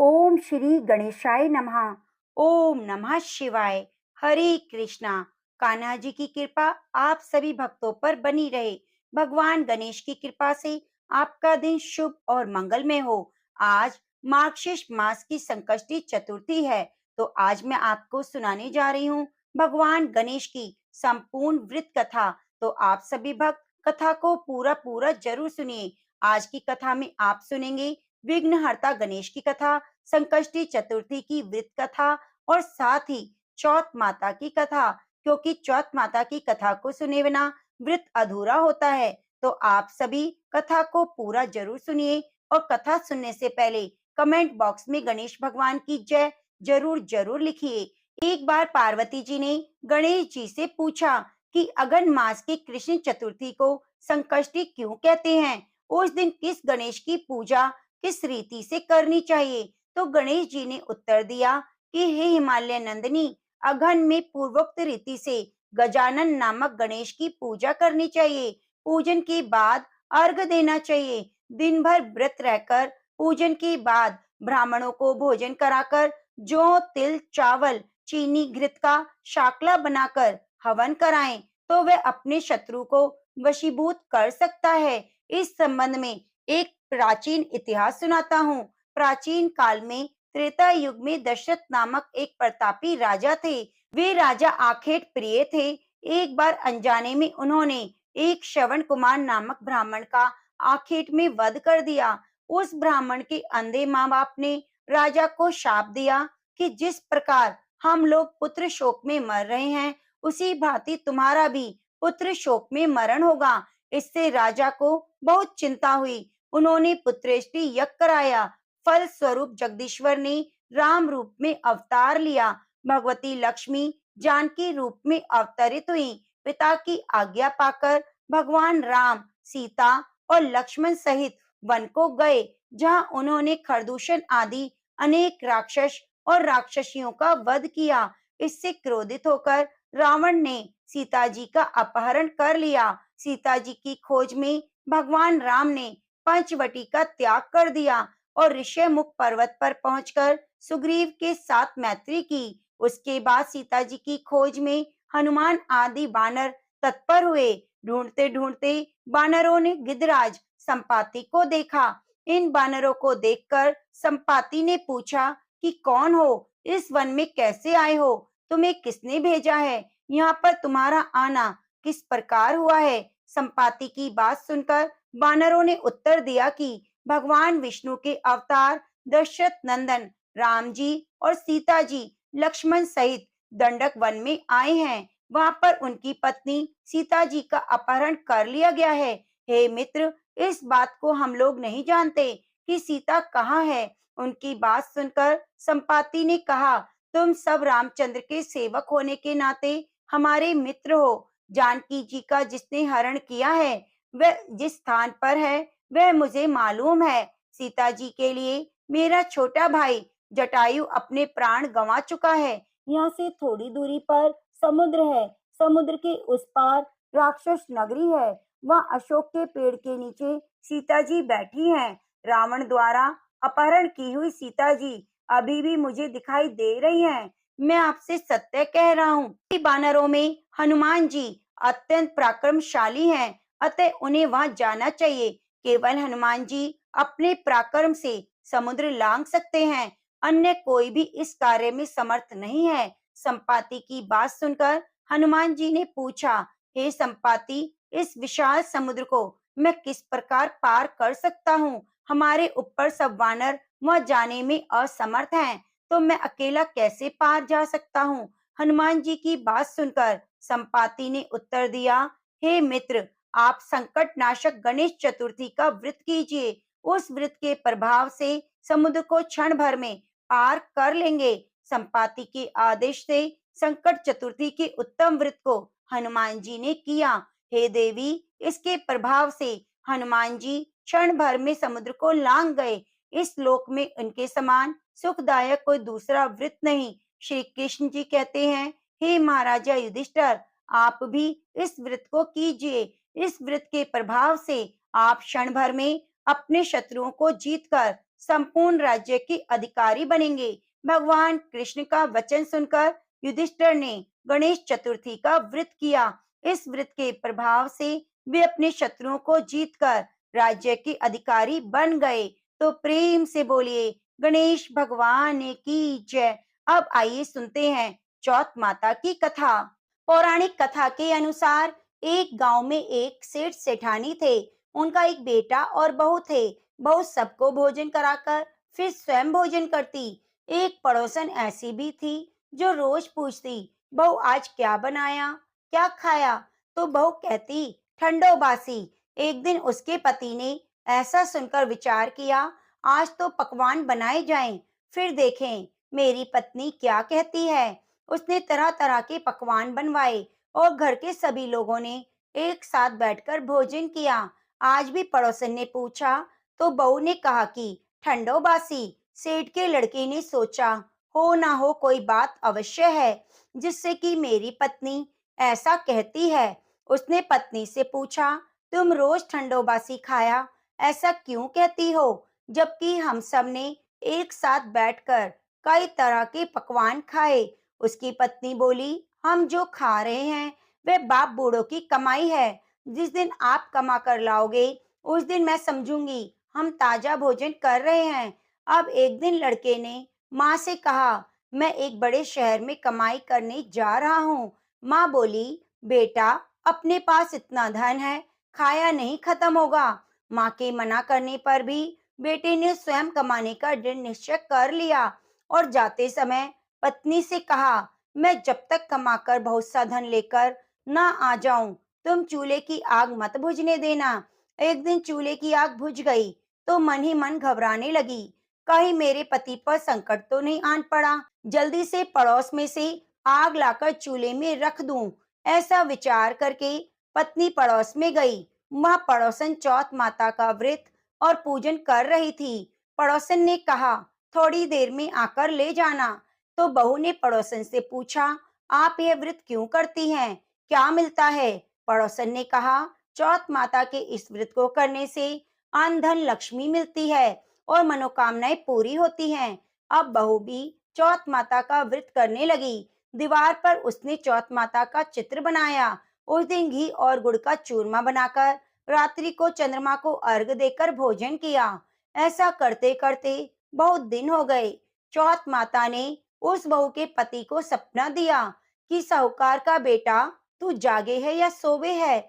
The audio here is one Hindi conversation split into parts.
ओम श्री गणेशाय नमः। ओम नमः शिवाय। हरे कृष्णा। कान्हा जी की कृपा आप सभी भक्तों पर बनी रहे। भगवान गणेश की कृपा से आपका दिन शुभ और मंगलमय हो। आज मार्गशीर्ष मास की संकष्टी चतुर्थी है, तो आज मैं आपको सुनाने जा रही हूँ भगवान गणेश की संपूर्ण व्रत कथा। तो आप सभी भक्त कथा को पूरा पूरा जरूर सुनिए। आज की कथा में आप सुनेंगे विघ्नहर्ता गणेश की कथा, संकष्टी चतुर्थी की व्रत कथा और साथ ही चौथ माता की कथा, क्योंकि चौथ माता की कथा को सुने बिना व्रत अधूरा होता है। तो आप सभी कथा को पूरा जरूर सुनिए और कथा सुनने से पहले कमेंट बॉक्स में गणेश भगवान की जय जरूर जरूर लिखिए। एक बार पार्वती जी ने गणेश जी से पूछा कि अगन मास की कृष्ण चतुर्थी को संकष्टी क्यों कहते हैं, उस दिन किस गणेश की पूजा किस रीति से करनी चाहिए। तो गणेश जी ने उत्तर दिया कि हे हिमालय नंदिनी, अगहन में पूर्वोक्त रीति से गजानन नामक गणेश की पूजा करनी चाहिए। पूजन के बाद अर्घ देना चाहिए। दिन भर व्रत रहकर पूजन के बाद ब्राह्मणों को भोजन कराकर जौ तिल चावल चीनी घृत का शाकला बनाकर हवन कराएं, तो वह अपने शत्रु को वशीभूत कर सकता है। इस संबंध में एक प्राचीन इतिहास सुनाता हूँ। प्राचीन काल में त्रेता युग में दशरथ नामक एक प्रतापी राजा थे। वे राजा आखेट प्रिय थे। एक बार अनजाने में उन्होंने एक श्रवण कुमार नामक ब्राह्मण का आखेट में वध कर दिया। उस ब्राह्मण के अंधे माँ बाप ने राजा को शाप दिया कि जिस प्रकार हम लोग पुत्र शोक में मर रहे हैं, उसी भांति तुम्हारा भी पुत्र शोक में मरण होगा। इससे राजा को बहुत चिंता हुई। उन्होंने पुत्रेष्टि यज्ञ कराया। फल स्वरूप जगदीश्वर ने राम रूप में अवतार लिया। भगवती लक्ष्मी जानकी रूप में अवतरित हुई। पिता की आज्ञा पाकर भगवान राम सीता और लक्ष्मण सहित वन को गए, जहां उन्होंने खरदूषण आदि अनेक राक्षस और राक्षसियों का वध किया। इससे क्रोधित होकर रावण ने सीता जी का अपहरण कर लिया। सीता जी की खोज में भगवान राम ने पंचवटी का त्याग कर दिया और ऋषिमुख पर्वत पर पहुंचकर सुग्रीव के साथ मैत्री की। उसके बाद सीता जी की खोज में हनुमान आदि बानर तत्पर हुए। ढूंढते ढूंढते बानरों ने गिद्धराज संपाति को देखा। इन बानरों को देखकर संपाति ने पूछा कि कौन हो, इस वन में कैसे आए हो, तुम्हें किसने भेजा है, यहाँ पर तुम्हारा आना किस प्रकार हुआ है। संपाति की बात सुनकर बानरों ने उत्तर दिया कि भगवान विष्णु के अवतार दशरथ नंदन राम जी और सीता जी लक्ष्मण सहित दंडक वन में आए हैं। वहां पर उनकी पत्नी सीता जी का अपहरण कर लिया गया है। हे मित्र, इस बात को हम लोग नहीं जानते कि सीता कहाँ है। उनकी बात सुनकर संपाति ने कहा, तुम सब रामचंद्र के सेवक होने के नाते हमारे मित्र हो। जानकी जी का जिसने हरण किया है, वह जिस स्थान पर है वह मुझे मालूम है। सीता जी के लिए मेरा छोटा भाई जटायु अपने प्राण गंवा चुका है। यहाँ से थोड़ी दूरी पर समुद्र है। समुद्र के उस पार राक्षस नगरी है। वहाँ अशोक के पेड़ के नीचे सीता जी बैठी हैं। रावण द्वारा अपहरण की हुई सीता जी अभी भी मुझे दिखाई दे रही हैं। मैं आपसे सत्य कह रहा हूँ कि बानरों में हनुमान जी अत्यंत पराक्रमशाली हैं, अतः उन्हें वहां जाना चाहिए। केवल हनुमान जी अपने पराक्रम से समुद्र लांघ सकते हैं, अन्य कोई भी इस कार्य में समर्थ नहीं है। संपाति की बात सुनकर हनुमान जी ने पूछा, हे संपाति, इस विशाल समुद्र को मैं किस प्रकार पार कर सकता हूँ। हमारे ऊपर सब वानर वहां जाने में असमर्थ हैं, तो मैं अकेला कैसे पार जा सकता हूँ। हनुमान जी की बात सुनकर संपाति ने उत्तर दिया, हे मित्र, आप संकट नाशक गणेश चतुर्थी का व्रत कीजिए। उस व्रत के प्रभाव से समुद्र को क्षण भर में पार कर लेंगे। संपाति के आदेश से संकट चतुर्थी के उत्तम व्रत को हनुमान जी ने किया। हे देवी, इसके प्रभाव से हनुमान जी क्षण भर में समुद्र को लांघ गए। इस लोक में उनके समान सुखदायक कोई दूसरा व्रत नहीं। श्री कृष्ण जी कहते हैं, हे महाराजा युधिष्ठिर, आप भी इस व्रत को कीजिए। इस व्रत के प्रभाव से आप क्षण भर में अपने शत्रुओं को जीतकर संपूर्ण राज्य के अधिकारी बनेंगे। भगवान कृष्ण का वचन सुनकर युधिष्ठिर ने गणेश चतुर्थी का व्रत किया। इस व्रत के प्रभाव से वे अपने शत्रुओं को जीतकर राज्य के अधिकारी बन गए। तो प्रेम से बोलिए गणेश भगवान की जय। अब आइए सुनते हैं चौथ माता की कथा। पौराणिक कथा के अनुसार एक गांव में एक सेठ सेठानी थे। उनका एक बेटा और बहू थे। बहू सबको भोजन कराकर फिर स्वयं भोजन करती। एक पड़ोसन ऐसी भी थी जो रोज पूछती, बहू आज क्या बनाया, क्या खाया? तो बहू कहती, ठंडो बासी। एक दिन उसके पति ने ऐसा सुनकर विचार किया, आज तो पकवान बनाए जाएं, फिर देखें मेरी पत्नी क्या कहती है। उसने तरह तरह के पकवान बनवाए और घर के सभी लोगों ने एक साथ बैठकर भोजन किया। आज भी पड़ोसन ने पूछा तो बहू ने कहा कि ठंडो बासी। सेठ के लड़के ने सोचा, हो ना हो कोई बात अवश्य है जिससे कि मेरी पत्नी ऐसा कहती है। उसने पत्नी से पूछा, तुम रोज ठंडो बासी खाया ऐसा क्यों कहती हो, जबकि हम सब ने एक साथ बैठकर कई तरह के पकवान खाए। उसकी पत्नी बोली, हम जो खा रहे हैं वह बाप बूढ़ों की कमाई है। जिस दिन आप कमा कर लाओगे उस दिन मैं समझूंगी हम ताजा भोजन कर रहे हैं। अब एक दिन लड़के ने माँ से कहा, मैं एक बड़े शहर में कमाई करने जा रहा हूँ। माँ बोली, बेटा अपने पास इतना धन है, खाया नहीं खत्म होगा। माँ के मना करने पर भी बेटे ने स्वयं कमाने का दृढ़ निश्चय कर लिया और जाते समय पत्नी से कहा, मैं जब तक कमाकर बहुत सा धन लेकर ना आ जाऊं तुम चूल्हे की आग मत बुझने देना। एक दिन चूल्हे की आग बुझ गई तो मन ही मन घबराने लगी, कहीं मेरे पति पर संकट तो नहीं आन पड़ा। जल्दी से पड़ोस में से आग लाकर चूल्हे में रख दूं। ऐसा विचार करके पत्नी पड़ोस में गई। वह पड़ोसन चौथ माता का व्रत और पूजन कर रही थी। पड़ोसन ने कहा, थोड़ी देर में आकर ले जाना। तो बहू ने पड़ोसन से पूछा, आप यह व्रत क्यों करती हैं, क्या मिलता है? पड़ोसन ने कहा, चौथ माता के इस व्रत को करने से अन्न धन लक्ष्मी मिलती है और मनोकामनाएं पूरी होती हैं। अब बहू भी चौथ माता का व्रत करने लगी। दीवार पर उसने चौथ माता का चित्र बनाया। उस दिन घी और गुड़ का चूरमा बनाकर रात्रि को चंद्रमा को अर्घ देकर भोजन किया। ऐसा करते करते बहुत दिन हो गए। चौथ माता ने उस बहू के पति को सपना दिया कि साहूकार का बेटा तू जागे है या सोवे है,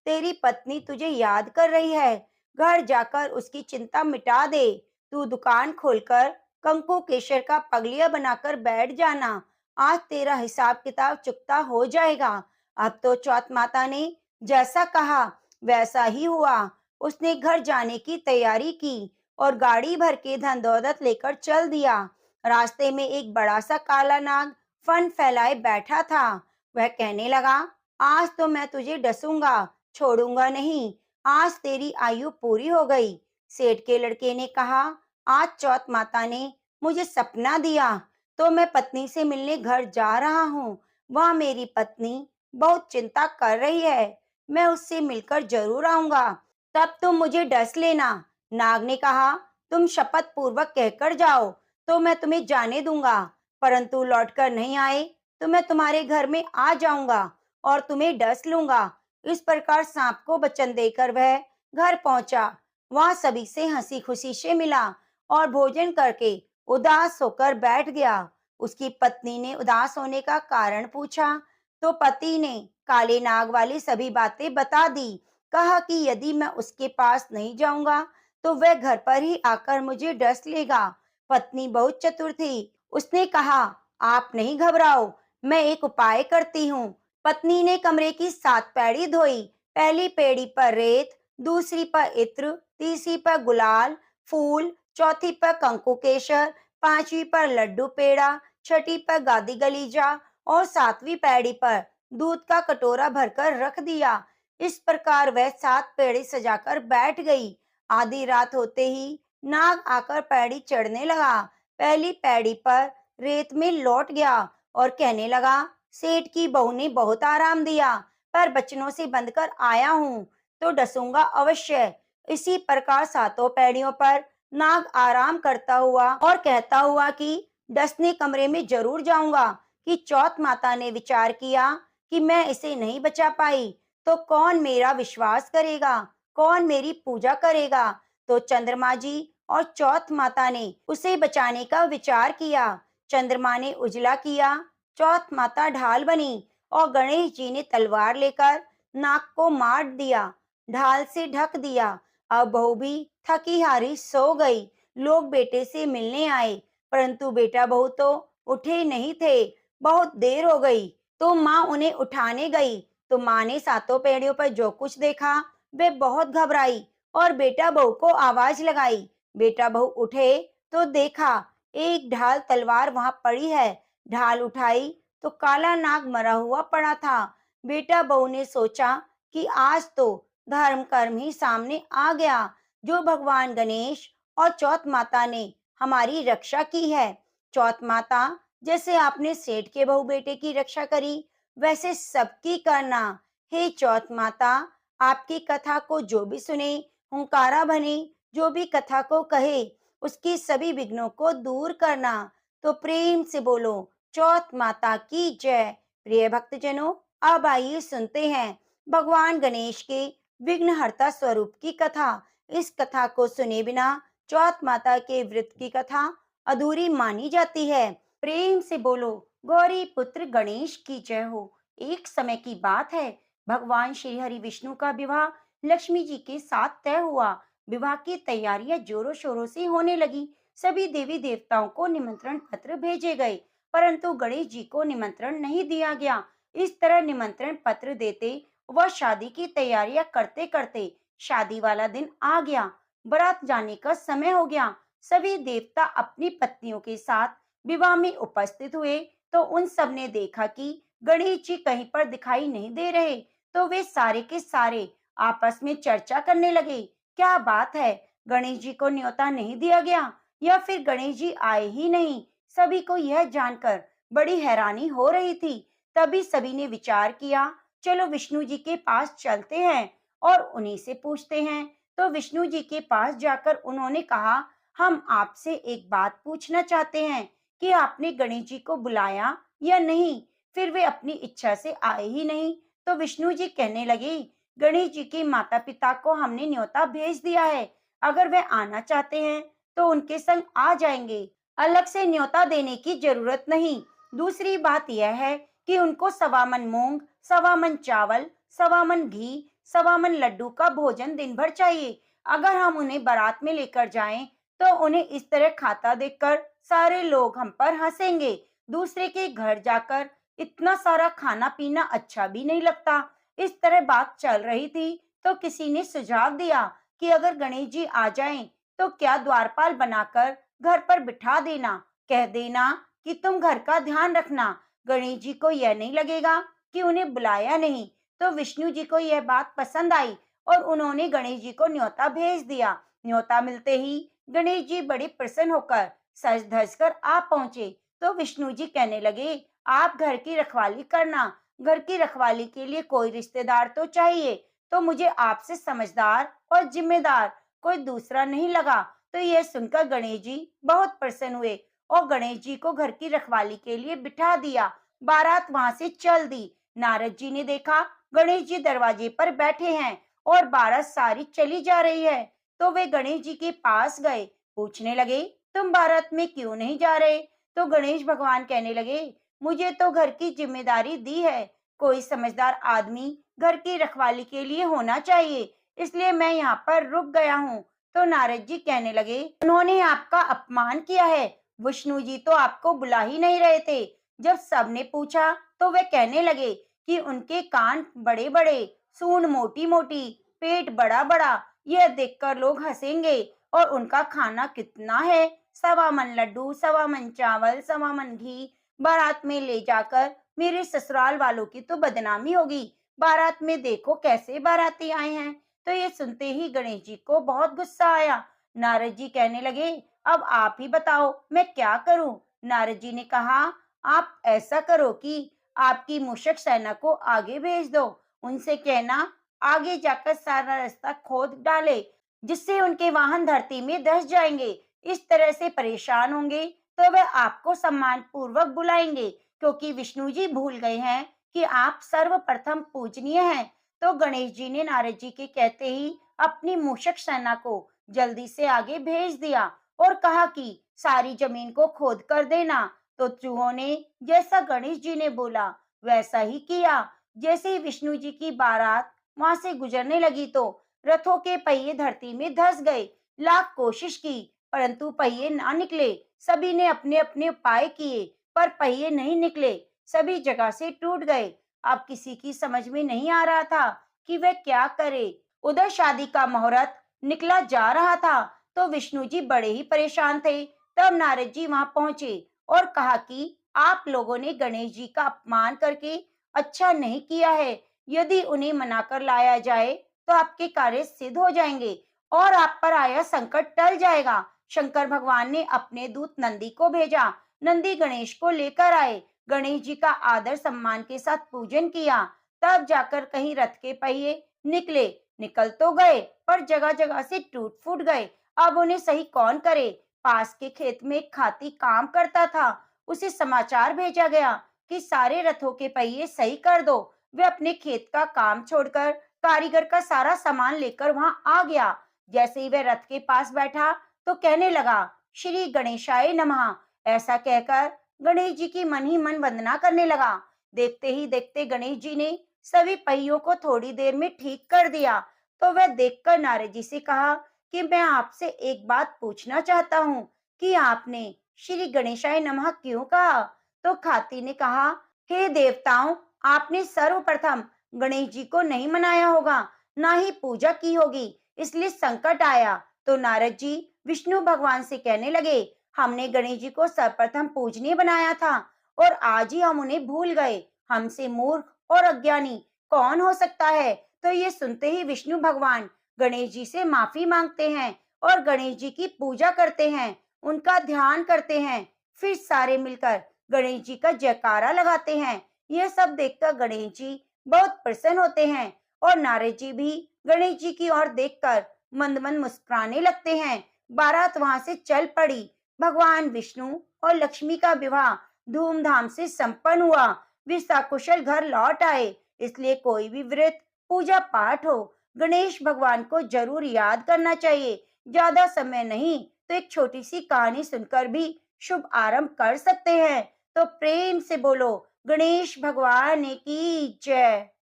तेरी पत्नी तुझे याद कर रही है, घर जाकर उसकी चिंता मिटा दे। तू दुकान खोलकर कंकु केशर का पगलिया बनाकर बैठ जाना, आज तेरा हिसाब किताब चुकता हो जाएगा। अब तो चौथ माता ने जैसा कहा वैसा ही हुआ। उसने घर जाने की तैयारी की और गाड़ी भर के धन दौलत लेकर चल दिया। रास्ते में एक बड़ा सा काला नाग फन फैलाए बैठा था। वह कहने लगा, आज तो मैं तुझे डसूंगा, छोड़ूंगा नहीं। आज तेरी आयु पूरी हो गई। सेठ के लड़के ने कहा, आज चौथ माता ने मुझे सपना दिया तो मैं पत्नी से मिलने घर जा रहा हूँ। वह मेरी पत्नी बहुत चिंता कर रही है, मैं उससे मिलकर जरूर आऊंगा, तब तुम मुझे डस लेना। नाग ने कहा, तुम शपथ पूर्वक कहकर जाओ तो मैं तुम्हें जाने दूंगा, परंतु लौटकर नहीं आए तो मैं तुम्हारे घर में आ जाऊंगा और तुम्हें डस लूंगा। इस प्रकार सांप को वचन देकर वह घर पहुंचा। वहां सभी से हंसी खुशी से मिला और भोजन करके उदास होकर बैठ गया। उसकी पत्नी ने उदास होने का कारण पूछा तो पति ने काले नाग वाली सभी बातें बता दी। कहा कि यदि मैं उसके पास नहीं जाऊंगा तो वह घर पर ही आकर मुझे डस लेगा। पत्नी बहुत चतुर थी। उसने कहा, आप नहीं घबराओ, मैं एक उपाय करती हूँ। पत्नी ने कमरे की 7 पैड़ी धोई। पहली पैड़ी पर रेत, दूसरी पर इत्र, तीसरी पर गुलाल फूल, चौथी पर कंकु केशर, पांचवी पर लड्डू पेड़ा, छठी पर गादी गलीजा और 7वीं पैड़ी पर दूध का कटोरा भरकर रख दिया। इस प्रकार वह 7 पैड़ी सजाकर बैठ गई। आधी रात होते ही नाग आकर पैड़ी चढ़ने लगा। पहली पैड़ी पर रेत में लौट गया और कहने लगा, सेठ की बहू ने बहुत आराम दिया, पर बचनों से बंधकर आया हूँ तो डसूंगा अवश्य। इसी प्रकार 7 पैड़ियों पर नाग आराम करता हुआ और कहता हुआ कि डसने कमरे में जरूर जाऊंगा। कि चौथ माता ने विचार किया कि मैं इसे नहीं बचा पाई तो कौन मेरा विश्वास करेगा, कौन मेरी पूजा करेगा। तो चंद्रमा जी और चौथ माता ने उसे बचाने का विचार किया। चंद्रमा ने उजला किया, चौथ माता ढाल बनी और गणेश जी ने तलवार लेकर नाग को मार दिया, ढाल से ढक दिया। अब बहू भी थकी हारी सो गई। लोग बेटे से मिलने आए, परंतु बेटा बहू तो उठे नहीं थे। बहुत देर हो गई तो माँ उन्हें उठाने गई। तो माँ ने सातों पेड़ियों पर जो कुछ देखा वे बहुत घबराई और बेटा बहू को आवाज लगाई। बेटा बहू उठे तो देखा एक ढाल तलवार वहां पड़ी है। ढाल उठाई तो काला नाग मरा हुआ पड़ा था। बेटा बहू ने सोचा कि आज तो धर्म कर्म ही सामने आ गया। जो भगवान गणेश और चौथ माता ने हमारी रक्षा की है। चौथ माता, जैसे आपने सेठ के बहू बेटे की रक्षा करी वैसे सबकी करना। हे चौथ माता, आपकी कथा को जो भी सुने हुंकारा बने, जो भी कथा को कहे उसकी सभी विघ्नों को दूर करना। तो प्रेम से बोलो चौथ माता की जय। प्रिय भक्तजनों, अब आइए सुनते हैं भगवान गणेश के विघ्नहर्ता स्वरूप की कथा। इस कथा को सुने बिना चौथ माता के व्रत की कथा अधूरी मानी जाती है। प्रेम से बोलो गौरी पुत्र गणेश की जय हो। एक समय की बात है, भगवान श्री हरि विष्णु का विवाह लक्ष्मी जी के साथ तय हुआ। विवाह की तैयारियां जोरों शोरों से होने लगी। सभी देवी देवताओं को निमंत्रण पत्र भेजे गए, परंतु गणेश जी को निमंत्रण नहीं दिया गया। इस तरह निमंत्रण पत्र देते वह शादी की तैयारियां करते करते शादी वाला दिन आ गया। बारात जाने का समय हो गया। सभी देवता अपनी पत्नियों के साथ विवाह में उपस्थित हुए तो उन सब ने देखा कि गणेश जी कहीं पर दिखाई नहीं दे रहे। तो वे सारे के सारे आपस में चर्चा करने लगे, क्या बात है, गणेश जी को न्योता नहीं दिया गया या फिर गणेश जी आए ही नहीं। सभी को यह जानकर बड़ी हैरानी हो रही थी। तभी सभी ने विचार किया, चलो विष्णु जी के पास चलते हैं और उन्हीं से पूछते हैं। तो विष्णु जी के पास जाकर उन्होंने कहा, हम आपसे एक बात पूछना चाहते हैं कि आपने गणेश जी को बुलाया या नहीं। फिर वे अपनी इच्छा से आए ही नहीं। तो विष्णु जी कहने लगे, गणेश जी के माता पिता को हमने न्योता भेज दिया है। अगर वे आना चाहते हैं तो उनके संग आ जाएंगे, अलग से न्योता देने की जरूरत नहीं। दूसरी बात यह है कि उनको 1.25 मन मूंग, 1.25 मन चावल, 1.25 मन घी, 1.25 मन लड्डू का भोजन दिन भर चाहिए। अगर हम उन्हें बारात में लेकर जाएं तो उन्हें इस तरह खाता देखकर सारे लोग हम पर हंसेंगे। दूसरे के घर जाकर इतना सारा खाना पीना अच्छा भी नहीं लगता। इस तरह बात चल रही थी तो किसी ने सुझाव दिया कि अगर गणेश जी आ जाएं तो क्या द्वारपाल बनाकर घर पर बिठा देना, कह देना कि तुम घर का ध्यान रखना। गणेश जी को यह नहीं लगेगा कि उन्हें बुलाया नहीं। तो विष्णु जी को यह बात पसंद आई और उन्होंने गणेश जी को न्योता भेज दिया। न्योता मिलते ही गणेश जी बड़े प्रसन्न होकर सज धज कर आ पहुंचे। तो विष्णु जी कहने लगे, आप घर की रखवाली करना। घर की रखवाली के लिए कोई रिश्तेदार तो चाहिए, तो मुझे आपसे समझदार और जिम्मेदार कोई दूसरा नहीं लगा। तो यह सुनकर गणेश जी बहुत प्रसन्न हुए और गणेश जी को घर की रखवाली के लिए बिठा दिया। बारात वहां से चल दी। नारद जी ने देखा गणेश जी दरवाजे पर बैठे हैं और बारात सारी चली जा रही है। तो वे गणेश जी के पास गए, पूछने लगे, तुम बारात में क्यों नहीं जा रहे। तो गणेश भगवान कहने लगे, मुझे तो घर की जिम्मेदारी दी है, कोई समझदार आदमी घर की रखवाली के लिए होना चाहिए, इसलिए मैं यहाँ पर रुक गया हूँ। तो नारद जी कहने लगे, उन्होंने आपका अपमान किया है। विष्णु जी तो आपको बुला ही नहीं रहे थे। जब सबने पूछा तो वे कहने लगे कि उनके कान बड़े बड़े, सूंड मोटी मोटी, पेट बड़ा बड़ा, यह देखकर लोग हंसेंगे। और उनका खाना कितना है, 1.25 मन लड्डू, 1.25 मन चावल, 1.25 मन घी। बारात में ले जाकर मेरे ससुराल वालों की तो बदनामी होगी। बारात में देखो कैसे बाराती आए हैं। तो ये सुनते ही गणेश जी को बहुत गुस्सा आया। नारद जी कहने लगे, अब आप ही बताओ मैं क्या करूं। नारद जी ने कहा, आप ऐसा करो कि आपकी मूषक सेना को आगे भेज दो। उनसे कहना आगे जाकर सारा रास्ता खोद डाले। जिससे उनके वाहन धरती में धंस जाएंगे। इस तरह से परेशान होंगे तो वे आपको सम्मान पूर्वक बुलाएंगे, क्योंकि विष्णु जी भूल गए हैं कि आप सर्वप्रथम पूजनीय हैं। तो गणेश जी ने नारद जी के कहते ही अपनी मूषक सेना को जल्दी से आगे भेज दिया और कहा कि सारी जमीन को खोद कर देना। तो चूहों ने जैसा गणेश जी ने बोला वैसा ही किया। जैसे ही विष्णु जी की बारात वहां से गुजरने लगी तो रथों के पहिए धरती में धंस गए। लाख कोशिश की परंतु पहिए ना निकले। सभी ने अपने अपने उपाय किए पर पहिए नहीं निकले, सभी जगह से टूट गए। अब किसी की समझ में नहीं आ रहा था कि वह क्या करे। उधर शादी का मुहूर्त निकला जा रहा था तो विष्णु जी बड़े ही परेशान थे। तब नारद जी वहां पहुंचे और कहा कि आप लोगों ने गणेश जी का अपमान करके अच्छा नहीं किया है। यदि उन्हें मनाकर लाया जाए तो आपके कार्य सिद्ध हो जाएंगे और आप पर आया संकट टल जाएगा। शंकर भगवान ने अपने दूत नंदी को भेजा। नंदी गणेश को लेकर आए। गणेश जी का आदर सम्मान के साथ पूजन किया। तब जाकर कहीं रथ के पहिए निकले। निकल तो गए पर जगह जगह से टूट फूट गए। अब उन्हें सही कौन करे। पास के खेत में एक खाती काम करता था। उसे समाचार भेजा गया कि सारे रथों के पहिए सही कर दो। वे अपने खेत का काम छोड़कर कारीगर का सारा सामान लेकर वहां आ गया। जैसे ही वह रथ के पास बैठा तो कहने लगा, श्री गणेशाय नमः। ऐसा कहकर गणेश जी की मन ही मन वंदना करने लगा। देखते ही देखते गणेश जी ने सभी पहियों को थोड़ी देर में ठीक कर दिया। तो वह देखकर नारद जी से कहा कि मैं आपसे एक बात पूछना चाहता हूँ कि आपने श्री गणेशाय नमः क्यों कहा। तो खाती ने कहा, हे देवताओं, आपने सर्वप्रथम गणेश जी को नहीं मनाया होगा, ना ही पूजा की होगी, इसलिए संकट आया। तो नारद जी विष्णु भगवान से कहने लगे, हमने गणेश जी को सर्वप्रथम पूजनीय बनाया था और आज ही हम उन्हें भूल गए। हमसे मूर्ख और अज्ञानी कौन हो सकता है। तो ये सुनते ही विष्णु भगवान गणेश जी से माफी मांगते हैं और गणेश जी की पूजा करते हैं, उनका ध्यान करते हैं। फिर सारे मिलकर गणेश जी का जयकारा लगाते हैं। यह सब देखकर गणेश जी बहुत प्रसन्न होते हैं और नारद जी भी गणेश जी की ओर देखकर मंद मंद मुस्कुराने लगते हैं। बारात वहां से चल पड़ी। भगवान विष्णु और लक्ष्मी का विवाह धूमधाम से संपन्न हुआ। वे सकुशल घर लौट आए। इसलिए कोई भी व्रत पूजा पाठ हो, गणेश भगवान को जरूर याद करना चाहिए। ज्यादा समय नहीं तो एक छोटी सी कहानी सुनकर भी शुभ आरंभ कर सकते हैं। तो प्रेम से बोलो, गणेश भगवान की जय।